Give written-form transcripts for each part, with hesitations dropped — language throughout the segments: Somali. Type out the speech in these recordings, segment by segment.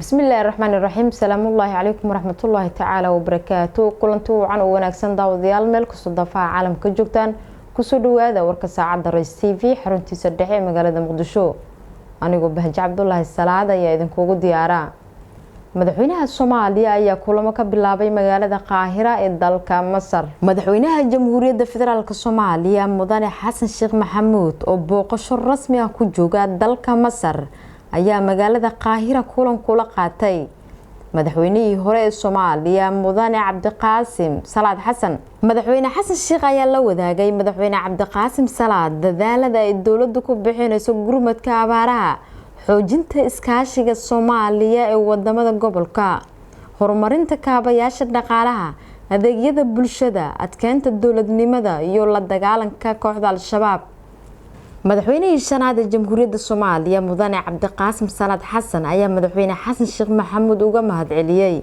بسم الله الرحمن الرحيم سلام الله عليكم ورحمة الله تعالى وبركاته كلنتو عن وناكسن داوديال مeel ku sodafaa caalamka joogtaan ku soo dhawaada warka saacada Rays TV xaruntiisa dhexe magaalada Muqdisho anigoo Bahaj Cabdullaahi Salaad ayaa idin kugu diyaaraa madaxweynaha Soomaaliya ayaa kulamo ka bilaabay magaalada Qaahira ee dalka Masar madaxweynaha Jamhuuriyadda Federaalka Soomaaliya Mudane Xasan Sheekh Maxamuud oo booqasho rasmi ah ku jooga dalka Masar ayaa magaalada Qaahira kulan kula qaatay madaxweynihii hore ee Soomaaliya Mudane Cabdiqaasim Salaad Xasan madaxweyne Xasan Sheekh ayaa la wadaagay madaxweyne Cabdiqaasim Salaad dadaalada ay dawladdu ku bixinayso gurmadka abaaraha xoojinta iskaashiga Soomaaliya ee wadamada gobolka horumarinta kaabayaasha dhaqaalaha adeegyada bulshada adkeynta dawladnimada iyo la dagaalanka kooxda Al-Shabaab madaxweynihii shanaad ee Jamhuuriyadda Soomaaliya Mudane Cabdiqaasim Salaad Xasan ayaa madaxweyne Xasan Sheekh Maxamuud uga mahadceliyay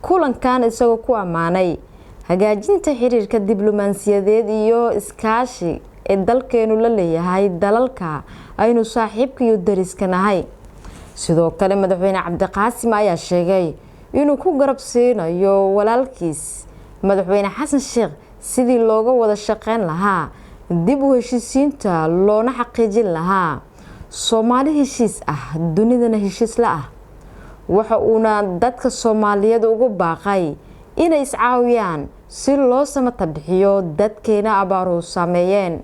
kulankan isagoo ku amaanay hagaajinta xiriirka diblomaasiyadeed iyo iskaashi ee dalkeenu la leeyahay dalalka aynu saaxiibka iyo dariska nahay sidoo kale madaxweyne Cabdiqaasim ayaa sheegay inuu ku garab siinayo walaalkiis madaxweyne Xasan Sheekh sidii looga wada shaqeyn lahaa dib u heshiisiinta loona xaqiijin lahaa Soomaali heshiis ah dunidana heshiis la ah waxa uuna dadka Soomaaliyeed ugu baaqay inay iscaawiyaan si loo samata bixiyo dadkeena abaaruhu saameeyeen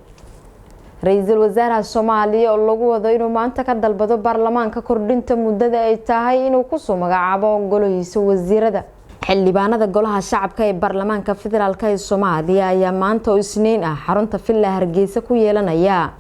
Ra'iisul Wasaaraha Soomaaliya oo lagu wado inuu maanta ka dalbado baarlamaanka kordhinta muddada ay tahay inuu ku soo magacaabo golahiisa wasiirada xildhibaanada golaha shacabka ee baarlamaanka federaalka ee Soomaaliya ayaa maanta oo Isniin ah xarunta Villa Hargeysa ku yeelanaya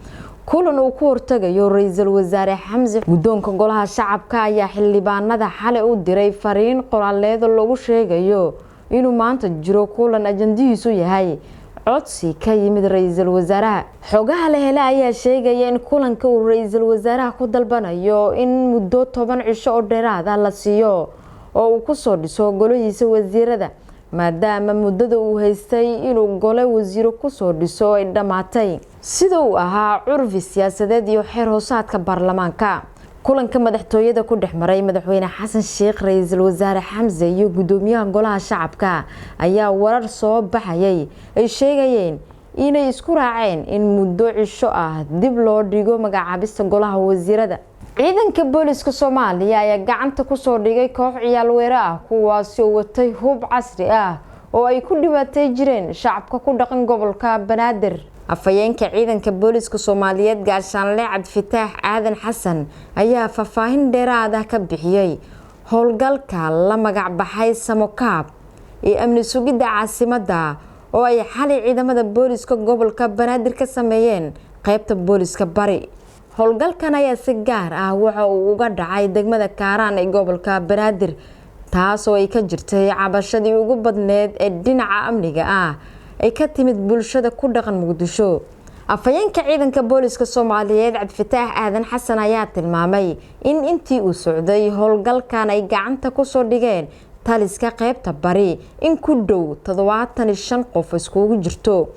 kulan uu ku hortagayo Ra'iisul Wasaare Xamse gudoonka golaha shacabka ayaa xildhibaanada xalay u diray fariin qoraaleed oo lagu sheegayo inuu maanta jiro kulan ajandihiisu yahay codsi ka yimid Ra'iisul Wasaaraha xogaha la helay ayaa sheegaya in kulanka uu Ra'iisul Wasaaraha ku dalbanayo in muddo 10 cisho oo dheeraad ah la siiyo oo uu ku soo dhiso golahiisa wasiirada maadaama muddada uu haystay inuu gole wasiiro ku soo dhiso ay dhamaatay sida uu ahaa curfi siyaasadeed iyo xeer hoosaadka baarlamaanka kulanka madaxtooyada ku dhexmaray madaxweyne Xasan Sheekh Ra'iisul Wasaare Xamse iyo gudoomiyaha golaha shacabka ayaa warar soo baxayay ay sheegayeen inay isku raaceen in muddo cisho ah dib loo dhigo magacaabista golaha wasiirada ciidanka booliska Soomaaliya ayaa gacanta ku soo dhigay koox ciyaal weerar ah kuwaas oo watay hub casri ah oo ay ku dhibaatay jireen shacabka ku dhaqan gobolka Banaadir afayeenka ciidanka booliska Soomaaliyeed Gaashaanle Cabdifataax Aadan Xasan ayaa faahfaahin dheeraad ah ka bixiyay howlgalka la magac baxay Samokaab ee amni sugidda caasimadda oo ay xalay ciidamada booliska gobolka Banaadir ka sameeyeen qaybta booliska Bari howlgalkan ayaa si gaar ah waxa uu uga dhacay degmada Kaaraan ee gobolka Banaadir taas oo ay ka jirtay cabashadii ugu badneed ee dhinaca amniga ah ay ka timid bulshada ku dhaqan Muqdisho afayeenka ciidanka booliska Soomaaliyeed Cabdifataax Aadan Xasan ayaa tilmaamay in intii uu socday howlgalkan ay gacanta ku soo dhigeen taliska qaybta Bari in ku dhow 75 qof iskugu jirto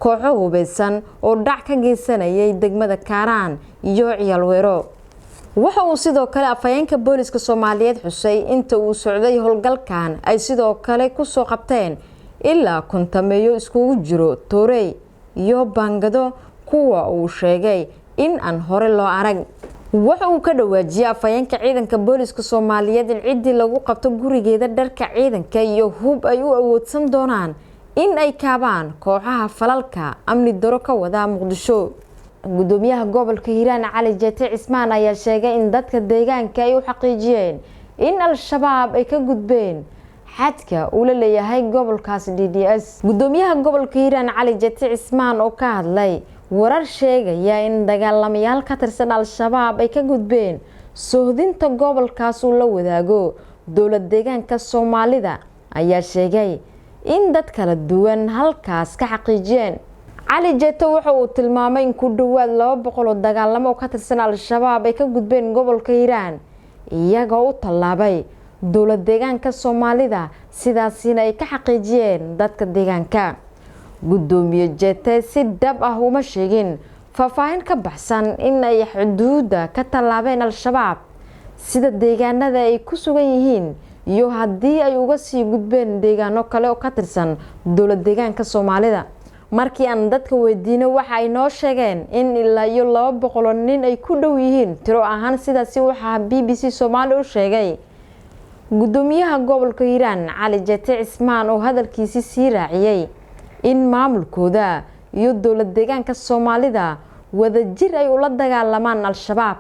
kooxo hubeysan oo dhac ka geysanayay degmada Kaaraan iyo ciyaal weero waxa uu sidoo kale afayeenka booliska Soomaaliyeed xusay inta uu socday howlgalkan ay sidoo kale ku soo qabteen ilaa kontameeyo iskugu jiro toorey iyo bangado kuwa uu sheegay in aan hore loo arag waxa uu ka dhawaajiyay afayeenka ciidanka booliska Soomaaliyeed in cidii lagu qabto gurigeeda dharka ciidanka iyo hub ay u awoodsan doonaan in ay kaabaan kooxaha falalka amni daro ka wada Muqdisho gudoomiyaha gobolka Hiiraan Cali Jeete Cismaan ayaa sheegay in dadka deegaanka ay u xaqiijiyeen in Al-Shabaab ay ka gudbeen xadka uu la leeyahay gobolkaas DDS gudoomiyaha gobolka Hiiraan Cali Jeete Cismaan oo ka hadlay warar sheegaya in dagaalamayaal ka tirsan Al-Shabaab ay ka gudbeen sohdinta gobolkaas uu la wadaago dowlad deegaanka Soomaalida ayaa sheegay in dad kala duwan halkaas ka xaqiijiyeen Cali Jeete waxa uu tilmaamay in ku dhawaad 200 oo dagaalamo ka tirsan Al-Shabaab ay ka gudbeen gobolka Hiiraan iyagoo u tallaabay dowlad deegaanka Soomaalida sidaasina ay ka xaqiijiyeen dadka deegaanka gudoomiye Jeete si dhab ah uma sheegin faahfaahin ka baxsan in ay xuduuda ka tallaabeen Al-Shabaab sida deegaanada ay ku sugan yihiin iyo haddii ay uga sii gudbeen deegaano kale oo ka tirsan dowlad deegaanka Soomaalida. markii aan dadka weydiinay waxa ay noo sheegeen in ilaa iyo 200 nin ay ku dhow yihiin tiro ahaan sidaasi waxa BBC Soomaali u sheegay gudoomiyaha gobolka Hiiraan Cali Jeete Cismaan oo hadalkiisa sii raaciyay in maamulkooda iyo dowlad deegaanka Soomaalida wada jir ay ula dagaalamaan Al-Shabaab.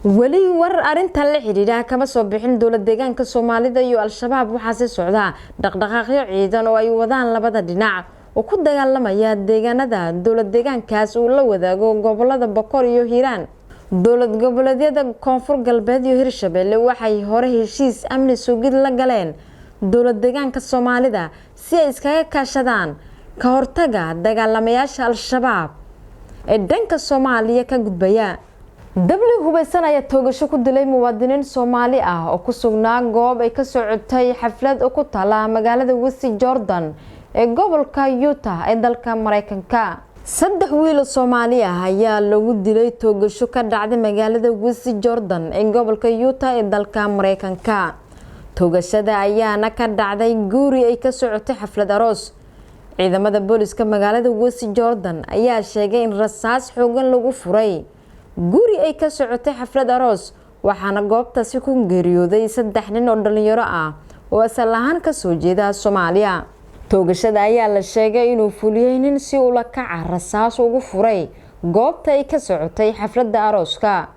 wali war arintan la xiriira kama soo bixin dowlad deegaanka Soomaalida iyo Al-Shabaab waxa si socda dhaqdhaqaaqyo ciidan oo ay wadaan labada dhinac oo ku dagaalamaya deegaanada dowlad deegaankaas uu la wadaago gobolada Boqor iyo Hiiraan. dowlad goboleedyada Koonfur Galbeed iyo Hirshabelle waxay hore heshiis amni sugid la galeen dowlad deegaanka Soomaalida si ay iskaga kaashadaan ka hortaga dagaalamayaasha Al-Shabaab ee dhanka Soomaaliya ka gudbaya. dabli hubeysan ayaa toogasho ku dilay muwaadiniin Soomaali ah oo ku sugnaa goob ay ka socotay xaflad oo ku taala magaalada West Jordan ee gobolka Utah ee dalka Mareykanka. 3 wiil oo Soomaali ah ayaa lagu dilay toogasho ka dhacday magaalada West Jordan ee gobolka Utah ee dalka Mareykanka. toogashada ayaana ka dhacday guri ay ka socotay xaflad aroos. ciidamada booliska magaalada West Jordan ayaa sheegay in rasaas xoogan lagu furay guri ay ka socotay xaflad aroos, waxaana goobtaasi ku geeriyooday 3 nin oo dhalinyaro ah oo asal ahaan ka soo jeeda Soomaaliya. toogashada ayaa la sheegay inuu fuliyay nin si ula kaca rasaas ugu furay goobta ay ka socotay xafladda arooska.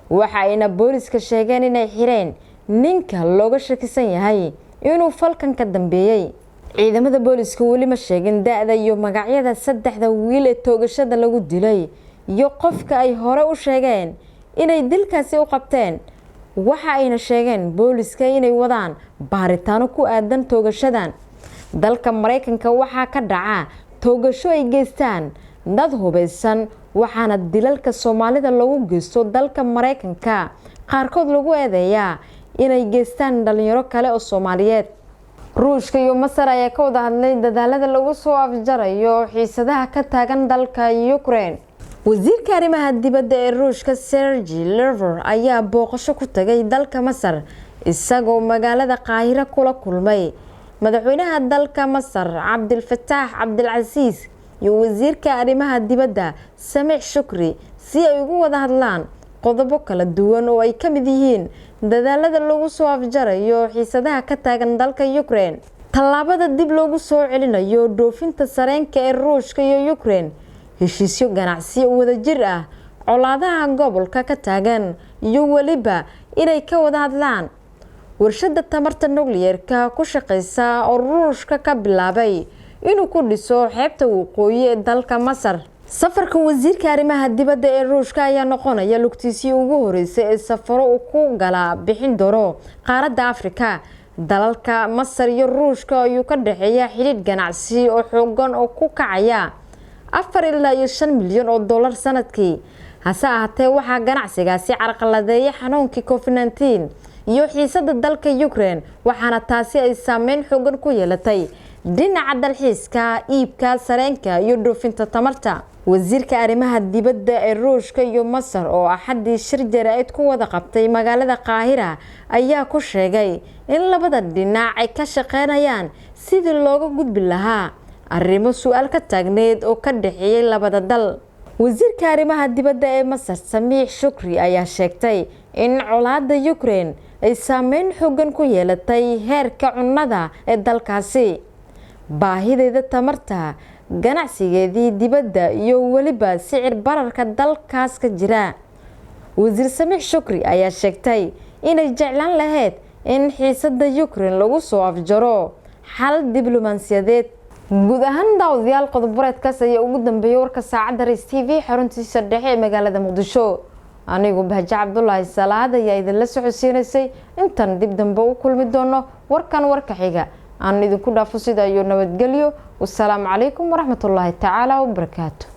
waxa ayna booliska sheegeen inay xireen ninka looga shakisan yahay inuu falkan ka dambeeyay. ciidamada booliska wali ma sheegin da'da iyo magacyada 3 wiil ee toogashada lagu dilay iyo qofka ay hore u sheegeen inay dilkaasi u qabteen. waxa ayna sheegeen booliska inay wadaan baaritaano ku aadan toogashadan. dalka Mareykanka waxa ka dhaca toogasho ay geystaan dad hubeysan, waxaana dilalka Soomaalida lagu geysto dalka Mareykanka qaarkood lagu eedeeyaa inay geystaan dhalinyaro kale oo Soomaaliyeed. Ruushka iyo Masar ayaa ka wada hadlay dadaalada lagu soo afjarayo xiisadaha ka taagan dalka Ukraine. wasiirka arrimaha dibadda ee Ruushka Sergey Lavrov ayaa booqasho ku tagay dalka Masar isagoo magaalada Qaahira kula kulmay madaxweynaha dalka Masar Abdel Fattah Abdel-Aziz iyo wasiirka arrimaha dibadda Sameh Shoukry si ay ugu wada hadlaan qodobo kala duwan oo ay ka mid yihiin dadaalada lagu soo afjarayo xiisadaha ka taagan dalka Ukraine, tallaabada dib loogu soo celinayo dhoofinta sareenka ee Ruushka iyo Ukraine, heshiisyo ganacsi oo wada jir ah, colaadaha gobolka ka taagan iyo waliba inay ka wada hadlaan warshada tamarta nuclear-ka ku shaqeysa oo Ruushka ka bilaabay inuu ku dhiso xeebta waqooyi ee dalka Masar. safarka wasiirka arrimaha dibadda ee Ruushka ayaa noqonaya lugtiisii ugu horeysay ee safaro uu ku gala bixin doono qaaradda Afrika. dalalka Masar iyo Ruushka ayuu ka dhaxeeya xiriir ganacsi oo xoogan oo ku kacaya 4 ilaa 5 milyan oo dollar sanadkii. hase ahaatee waxaa ganacsigaasi carqaladeeyay xanuunkii COVID-19 iyo xiisada dalka Ukraine, waxaana taasi ay saameyn xoogan ku yeelatay dhinaca dalxiiska, iibka sareenka iyo dhoofinta tamarta. wasiirka arrimaha dibadda ee Ruushka iyo Masar oo axadii shir jaraa'id ku wada qabtay magaalada Qaahira ayaa ku sheegay in labada dhinac ay ka shaqeynayaan sidii looga gudbi lahaa arrimo su'aal ka taagneed oo ka dhaxeeyay labada dal. wasiirka arrimaha dibadda ee Masar Sameh Shoukry ayaa sheegtay in colaadda Ukraine ay saameyn xoogan ku yeelatay heerka cunnada ee dalkaasi, baahideeda tamarta, ganacsigeedii dibadda iyo waliba sicir bararka dalkaas ka jira. wasiir Sameh Shoukry ayaa sheegtay inay jeclaan lahayd in xiisada Ukraine lagu soo afjaro xal diblomaasiyadeed. guud ahaan daawadayaal qodob-wareedkaas ayaa ugu dambeeyay warka saacadda Rays TV xaruntiisa dhexe ee magaalada Muqdisho. anigu Bahja Cabdullaahi Salaad ayaa idinla socodsiinaysay. intan dib dambe u kulmi doono warkan warka xiga aan idinku dhaafo sida iyo nabadgelyo. wassalaamu calaykum waraxmatullaahi tacaala wabarakaatu.